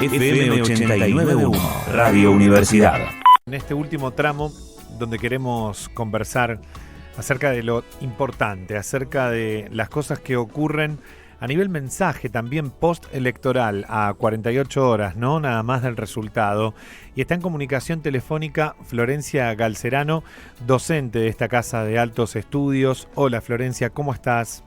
FM 89.1, Radio Universidad. En este último tramo, donde queremos conversar acerca de lo importante, acerca de las cosas que ocurren a nivel mensaje, también post-electoral, a 48 horas, ¿no? Nada más del resultado. Y está en comunicación telefónica Florencia Galcerano, docente de esta Casa de Altos Estudios. Hola Florencia, ¿cómo estás?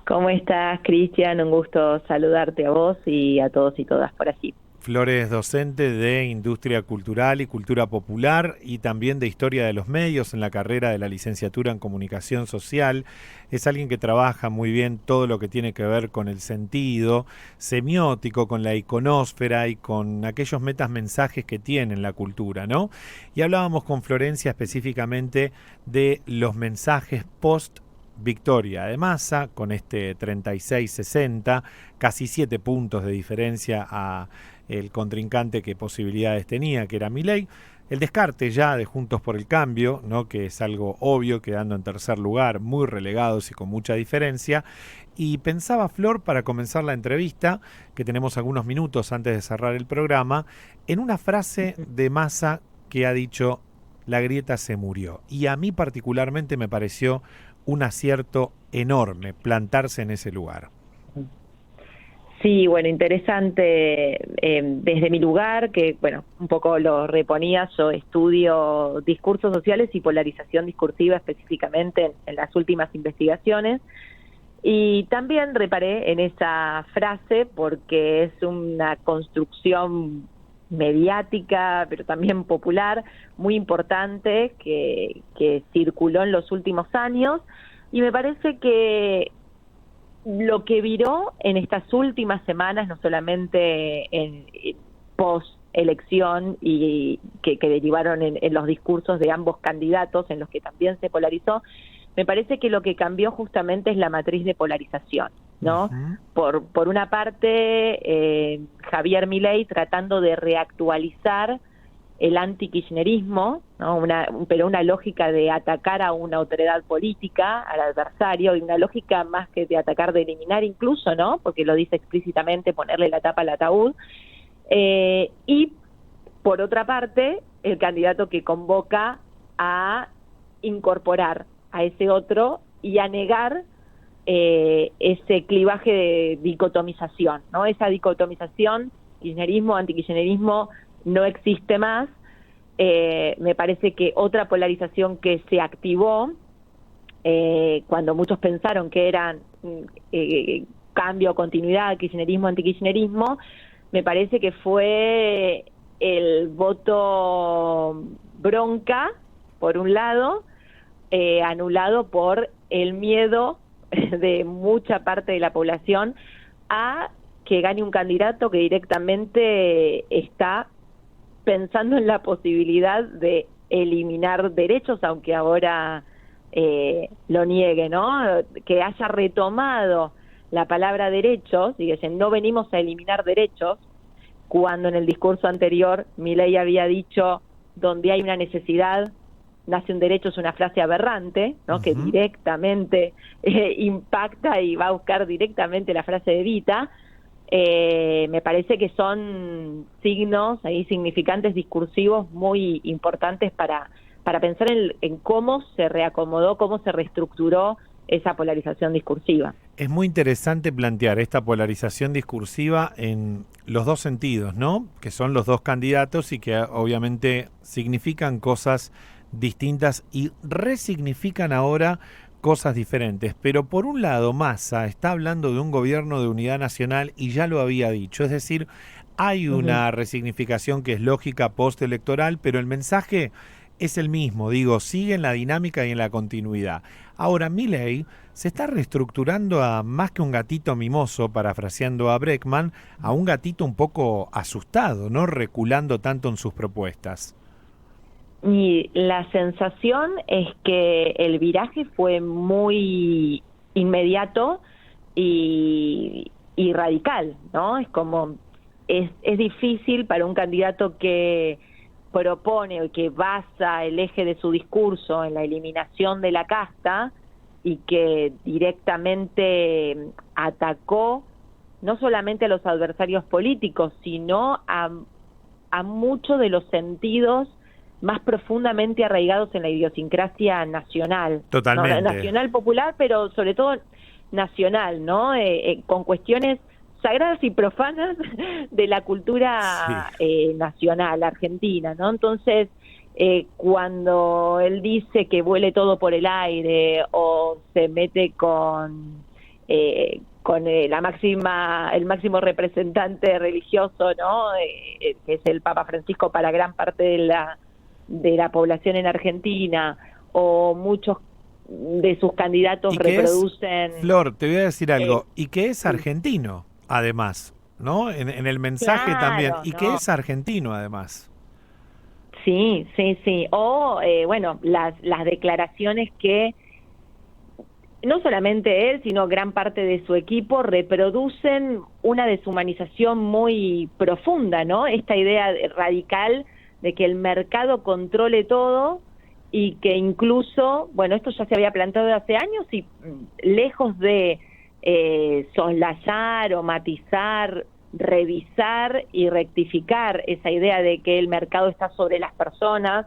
¿Cómo estás, Cristian? Un gusto saludarte a vos y a todos y todas por allí. Flores es docente de Industria Cultural y Cultura Popular y también de Historia de los Medios en la carrera de la licenciatura en Comunicación Social. Es alguien que trabaja muy bien todo lo que tiene que ver con el sentido semiótico, con la iconósfera y con aquellos metamensajes que tiene la cultura, ¿no? Y hablábamos con Florencia específicamente de los mensajes post-victoria de Massa, con este 36-60, casi 7 puntos de diferencia a el contrincante que posibilidades tenía, que era Milei. El descarte ya de Juntos por el Cambio, ¿no? Que es algo obvio, quedando en tercer lugar, muy relegados y con mucha diferencia. Y pensaba, Flor, para comenzar la entrevista, que tenemos algunos minutos antes de cerrar el programa, en una frase de Massa que ha dicho: la grieta se murió. Y a mí particularmente me pareció un acierto enorme plantarse en ese lugar. Sí, bueno, interesante. Desde mi lugar, que bueno, un poco lo reponía, yo estudio discursos sociales y polarización discursiva específicamente en las últimas investigaciones, y también reparé en esa frase porque es una construcción mediática, pero también popular, muy importante, que circuló en los últimos años, y me parece que lo que viró en estas últimas semanas, no solamente en post-elección y que derivaron en los discursos de ambos candidatos, en los que también se polarizó, me parece que lo que cambió justamente es la matriz de polarización, ¿no? Uh-huh. Por una parte, Javier Milei tratando de reactualizar el anti-kirchnerismo, ¿no? Pero una lógica de atacar a una autoridad política, al adversario, y una lógica más que de atacar, de eliminar incluso, ¿no? Porque lo dice explícitamente, ponerle la tapa al ataúd. Y por otra parte, el candidato que convoca a incorporar a ese otro y a negar ese clivaje de dicotomización, ¿no? Esa dicotomización, kirchnerismo, antikirchnerismo, no existe más. Me parece que otra polarización que se activó cuando muchos pensaron que eran cambio, continuidad, kirchnerismo, antikirchnerismo, me parece que fue el voto bronca, por un lado, anulado por el miedo de mucha parte de la población a que gane un candidato que directamente está pensando en la posibilidad de eliminar derechos, aunque ahora lo niegue, ¿no? Que haya retomado la palabra derechos y que no venimos a eliminar derechos, cuando en el discurso anterior Milei había dicho: donde hay una necesidad nace un derecho. Es una frase aberrante, ¿no? Uh-huh. Que directamente impacta y va a buscar directamente la frase de Evita. Me parece que son signos ahí significantes discursivos muy importantes para pensar en cómo se reacomodó, cómo se reestructuró esa polarización discursiva. Es muy interesante plantear esta polarización discursiva en los dos sentidos, ¿no? Que son los dos candidatos y que obviamente significan cosas distintas y resignifican ahora cosas diferentes. Pero por un lado, Massa está hablando de un gobierno de unidad nacional y ya lo había dicho. Es decir, hay una resignificación que es lógica postelectoral, pero el mensaje es el mismo. Digo, sigue en la dinámica y en la continuidad. Ahora, Milei se está reestructurando a más que un gatito mimoso, parafraseando a Breckman, a un gatito un poco asustado, ¿no? Reculando tanto en sus propuestas. Y la sensación es que el viraje fue muy inmediato y radical, ¿no? Es como, es difícil para un candidato que propone o que basa el eje de su discurso en la eliminación de la casta y que directamente atacó no solamente a los adversarios políticos, sino a muchos de los sentidos más profundamente arraigados en la idiosincrasia nacional. Totalmente. ¿No? Nacional popular, pero sobre todo nacional, ¿no? Con cuestiones sagradas y profanas de la cultura nacional argentina, ¿no? Entonces, cuando él dice que vuele todo por el aire o se mete con el máximo representante religioso, ¿no? Que es el Papa Francisco para gran parte de la población en Argentina, o muchos de sus candidatos reproducen... Flor, te voy a decir algo, y que es argentino, además, ¿no? En el mensaje también, y que es argentino, además. Sí. O, bueno, las declaraciones que no solamente él, sino gran parte de su equipo reproducen una deshumanización muy profunda, ¿no? Esta idea radical de que el mercado controle todo y que incluso, bueno, esto ya se había planteado hace años y lejos de soslayar o matizar, revisar y rectificar esa idea de que el mercado está sobre las personas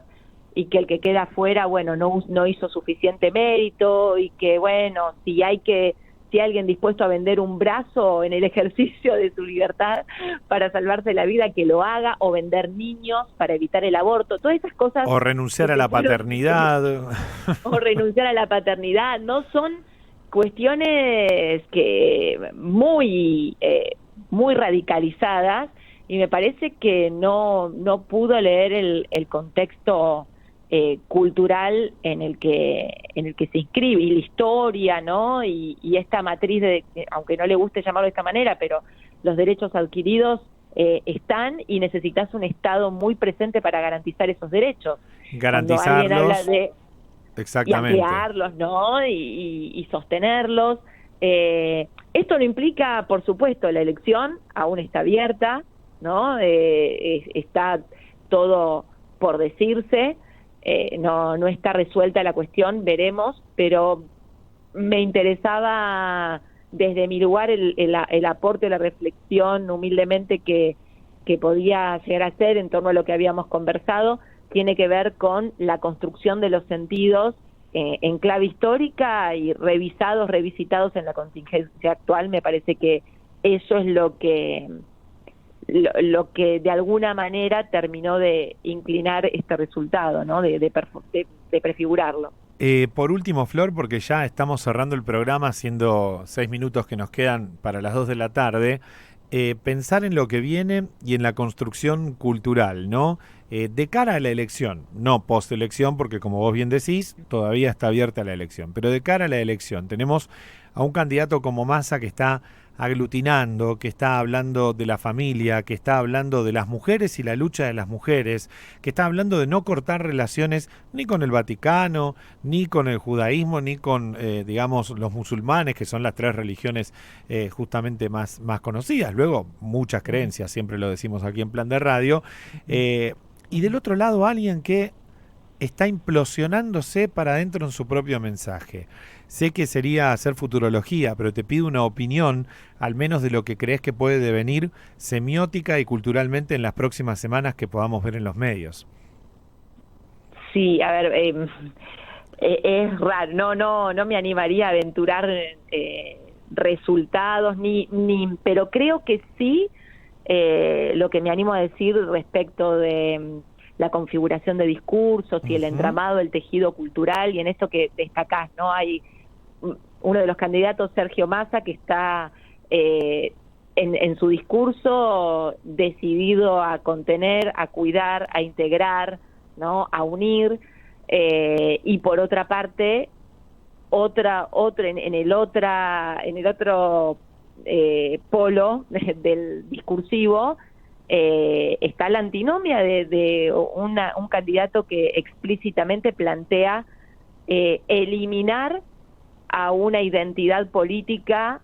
y que el que queda afuera, bueno, no hizo suficiente mérito, y que, bueno, si alguien dispuesto a vender un brazo en el ejercicio de su libertad para salvarse la vida, que lo haga, o vender niños para evitar el aborto, todas esas cosas. O renunciar a la paternidad. O renunciar a la paternidad, no son cuestiones que muy radicalizadas, y me parece que no pudo leer el contexto cultural en el que se inscribe, y la historia, ¿no? Y esta matriz aunque no le guste llamarlo de esta manera, pero los derechos adquiridos están, y necesitas un Estado muy presente para garantizar esos derechos. Garantizarlos. Cuando alguien habla de exactamente. Y ampliarlos, ¿no? Y sostenerlos. Esto no implica, por supuesto, la elección aún está abierta, ¿no? Está todo por decirse. No está resuelta la cuestión, veremos, pero me interesaba desde mi lugar el aporte, la reflexión humildemente que podía llegar a hacer en torno a lo que habíamos conversado. Tiene que ver con la construcción de los sentidos en clave histórica y revisitados en la contingencia actual. Me parece que eso es lo que de alguna manera terminó de inclinar este resultado, ¿no? De prefigurarlo. Por último, Flor, porque ya estamos cerrando el programa, siendo 6 minutos que nos quedan para las 2 de la tarde, pensar en lo que viene y en la construcción cultural, ¿no? De cara a la elección, no post-elección, porque como vos bien decís, todavía está abierta la elección, pero de cara a la elección tenemos a un candidato como Massa que está aglutinando, que está hablando de la familia, que está hablando de las mujeres y la lucha de las mujeres, que está hablando de no cortar relaciones ni con el Vaticano, ni con el judaísmo, ni con, digamos, los musulmanes, que son las 3 religiones justamente más conocidas. Luego, muchas creencias, siempre lo decimos aquí en Plan de Radio. Y del otro lado, alguien que está implosionándose para adentro en su propio mensaje. Sé que sería hacer futurología, pero te pido una opinión, al menos de lo que crees que puede devenir semiótica y culturalmente en las próximas semanas que podamos ver en los medios. Sí, a ver, es raro, no me animaría a aventurar resultados, pero creo que sí, lo que me animo a decir respecto de la configuración de discursos y el entramado del tejido cultural, y en esto que destacás, ¿no? Hay uno de los candidatos, Sergio Massa, que está en su discurso decidido a contener, a cuidar, a integrar, ¿no? A unir, y por otra parte, en el otro polo del discursivo, está la antinomia de un candidato que explícitamente plantea eliminar a una identidad política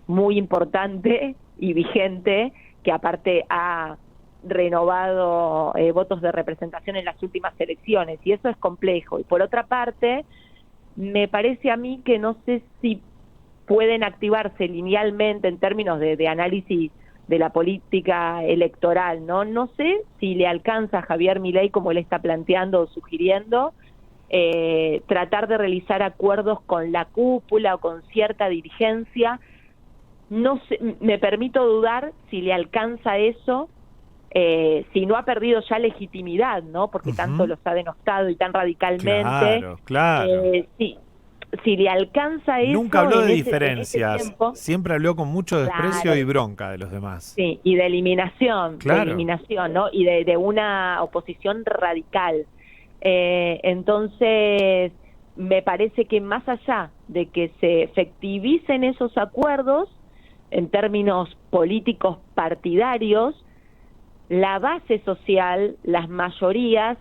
muy importante y vigente, que aparte ha renovado votos de representación en las últimas elecciones, y eso es complejo. Y por otra parte, me parece a mí que no sé si pueden activarse linealmente en términos de análisis de la política electoral, ¿no? No sé si le alcanza a Javier Milei, como él está planteando o sugiriendo, tratar de realizar acuerdos con la cúpula o con cierta dirigencia. No sé, me permito dudar si le alcanza eso, si no ha perdido ya legitimidad, ¿no? Porque tanto los ha denostado y tan radicalmente. Claro. Si le alcanza eso... Nunca habló de diferencias, siempre habló con mucho desprecio y bronca de los demás. Sí, y de eliminación, ¿no? Y de una oposición radical. Entonces, me parece que más allá de que se efectivicen esos acuerdos, en términos políticos partidarios, la base social, las mayorías,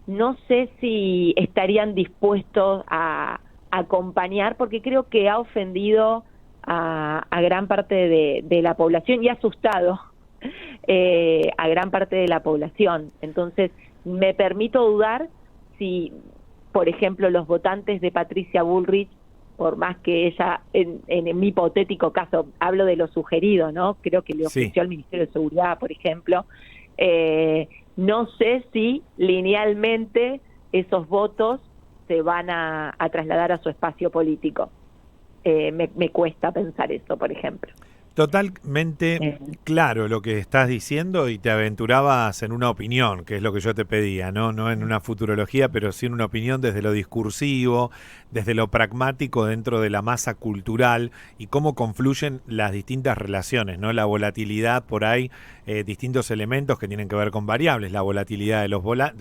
no sé si estarían dispuestos a acompañar, porque creo que ha ofendido a gran parte de la población y ha asustado a gran parte de la población. Entonces, me permito dudar si, por ejemplo, los votantes de Patricia Bullrich, por más que ella, en mi hipotético caso, hablo de lo sugerido, ¿no? Creo que le ofreció al Ministerio de Seguridad, por ejemplo, no sé si linealmente esos votos se van a trasladar a su espacio político. Me cuesta pensar eso, por ejemplo. Totalmente claro lo que estás diciendo, y te aventurabas en una opinión, que es lo que yo te pedía, no en una futurología, pero sí en una opinión desde lo discursivo, desde lo pragmático dentro de la masa cultural y cómo confluyen las distintas relaciones, ¿no? La volatilidad por ahí, distintos elementos que tienen que ver con variables, la volatilidad de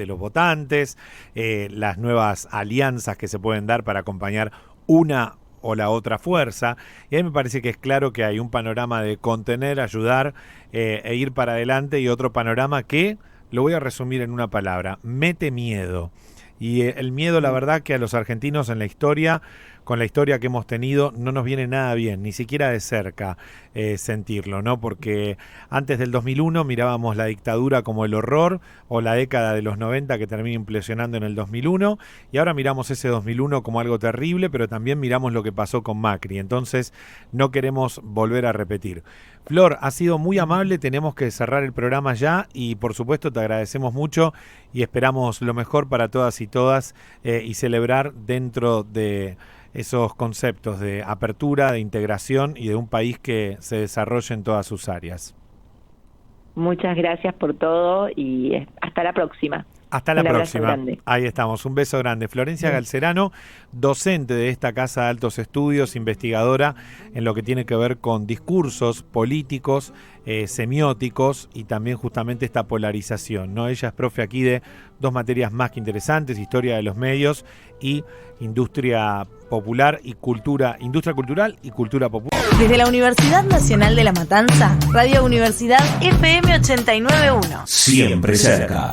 los votantes, las nuevas alianzas que se pueden dar para acompañar una o la otra fuerza, y ahí me parece que es claro que hay un panorama de contener, ayudar e ir para adelante, y otro panorama que, lo voy a resumir en una palabra, mete miedo. Y el miedo, la verdad, que a los argentinos en la historia, con la historia que hemos tenido, no nos viene nada bien, ni siquiera de cerca sentirlo, ¿no? Porque antes del 2001 mirábamos la dictadura como el horror, o la década de los 90 que termina implosionando en el 2001, y ahora miramos ese 2001 como algo terrible, pero también miramos lo que pasó con Macri. Entonces no queremos volver a repetir. Flor, ha sido muy amable, tenemos que cerrar el programa ya, y por supuesto te agradecemos mucho y esperamos lo mejor para todas y todas, y celebrar dentro de esos conceptos de apertura, de integración y de un país que se desarrolle en todas sus áreas. Muchas gracias por todo y hasta la próxima. Hasta la próxima. Ahí estamos. Un beso grande. Florencia Galcerano, docente de esta Casa de Altos Estudios, investigadora en lo que tiene que ver con discursos políticos, semióticos, y también justamente esta polarización, ¿no? Ella es profe aquí de dos materias más que interesantes: historia de los medios y industria popular y cultura, industria cultural y cultura popular. Desde la Universidad Nacional de La Matanza, Radio Universidad FM 89.1. Siempre cerca.